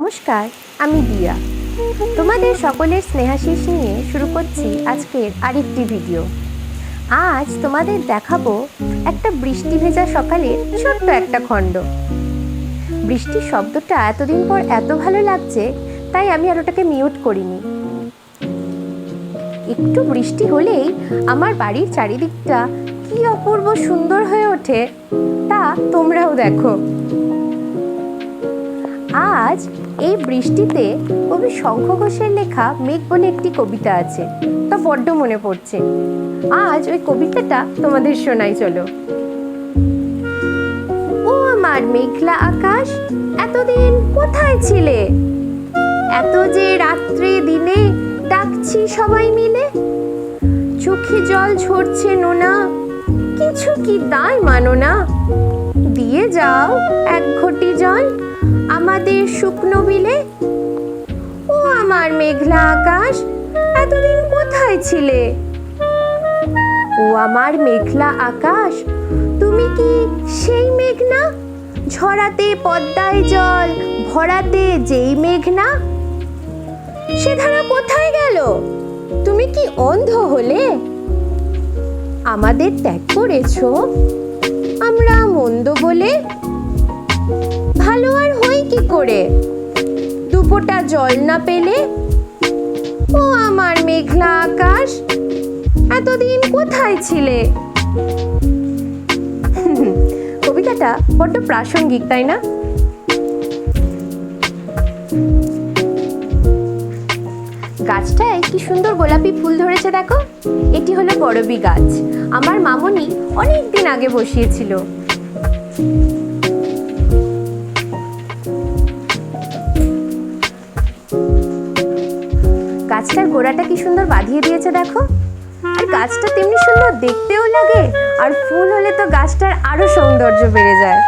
নমস্কার, আমি দিয়া। তোমাদের সকলের স্নেহাশিস নিয়ে শুরু করছি আজকের আরেকটি ভিডিও। আজ তোমাদের দেখাবো একটা বৃষ্টি ভেজা সকালের ছোট্ট একটা খণ্ড। বৃষ্টির শব্দটা এতদিন পর এত ভালো লাগছে, তাই আমি আর ওটাকে মিউট করিনি। একটু বৃষ্টি হলেই আমার বাড়ির চারিদিকটা কি অপূর্ব সুন্দর হয়ে ওঠে, তা তোমরাও দেখো। আজ এই বৃষ্টিতে কবি শঙ্খ ঘোষের লেখা মেঘ বলে একটি কবিতা আছে, তা বড্ড মনে পড়ছে। আজ ওই কবিতাটা তোমাদের শোনাই চলো। ও আমার মেঘলা আকাশ, এতদিন কোথায় ছিলে? এত যে রাত্রে দিনে ডাকছি সবাই মিলে। চোখে জল ঝরছে নোনা, কিছু কি দায় মানো না? দিয়ে যাও এক ঘটি জল আমাদের শুকনো বিলে। ও আমার মেঘলা আকাশ, এতদিন কোথায় ছিলে? ও আমার মেঘলা আকাশ, তুমি কি সেই মেঘ না? ঝরাতে পদ্মায় জল ভরাতে যেই মেঘ না? সে ধারা কোথায় গেল? তুমি কি অন্ধ হলে? আমাদের ত্যাগ করেছো আমরা মন্দ বলে? ভালো আর হই কি করে দুপোটা জল না পেলে? ও আমার মেঘলা আকাশ, এতদিন কোথায় ছিলে? কবিতাটা বড্ড প্রাসঙ্গিক, তাই না? গাছটায় কি সুন্দর গোলাপি ফুল ধরেছে দেখো। এটি হলো বড়বি গাছ। আমার মামনি অনেক দিন আগে বসিয়েছিল। গাছটার গোড়াটা কি সুন্দর বাঁধিয়ে দিয়েছে দেখো। আর গাছটা তেমনি সুন্দর দেখতেও লাগে, আর ফুল হলে তো গাছটার আরো সৌন্দর্য বেড়ে যায়।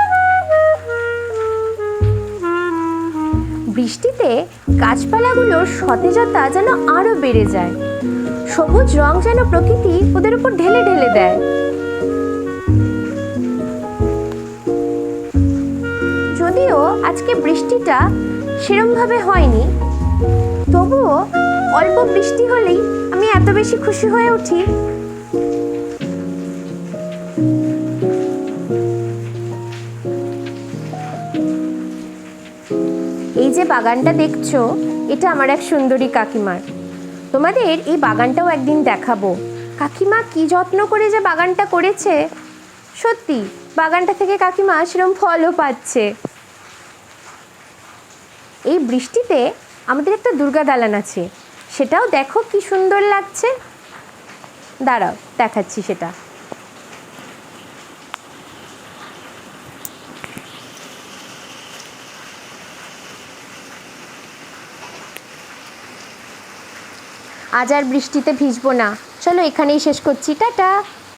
বৃষ্টিতে গাছপালাগুলোর সতেজতা যেন আরো বেড়ে যায়। সবুজ রং যেন প্রকৃতি ওদের উপর ঢেলে ঢেলে দেয়। যদিও আজকে বৃষ্টিটা সেরমভাবে হয়নি, তবুও অল্প বৃষ্টি হলেই আমি এত বেশি খুশি হয়ে উঠি। এই যে বাগানটা দেখছো, এটা আমার এক সুন্দরী কাকিমার। তোমাদের এই বাগানটাও একদিন দেখাবো। কাকিমা কি যত্ন করে যে বাগানটা করেছে, সত্যি বাগানটা থেকে কাকিমা সেরকম ফলও পাচ্ছে। এই বৃষ্টিতে আমাদের একটা দুর্গা দালান আছে, সেটাও দেখো কি সুন্দর লাগছে। দাঁড়াও দেখাচ্ছি সেটা। আজ আর বৃষ্টিতে ভিজবো না, চলো এখানেই শেষ করছি, টাটা।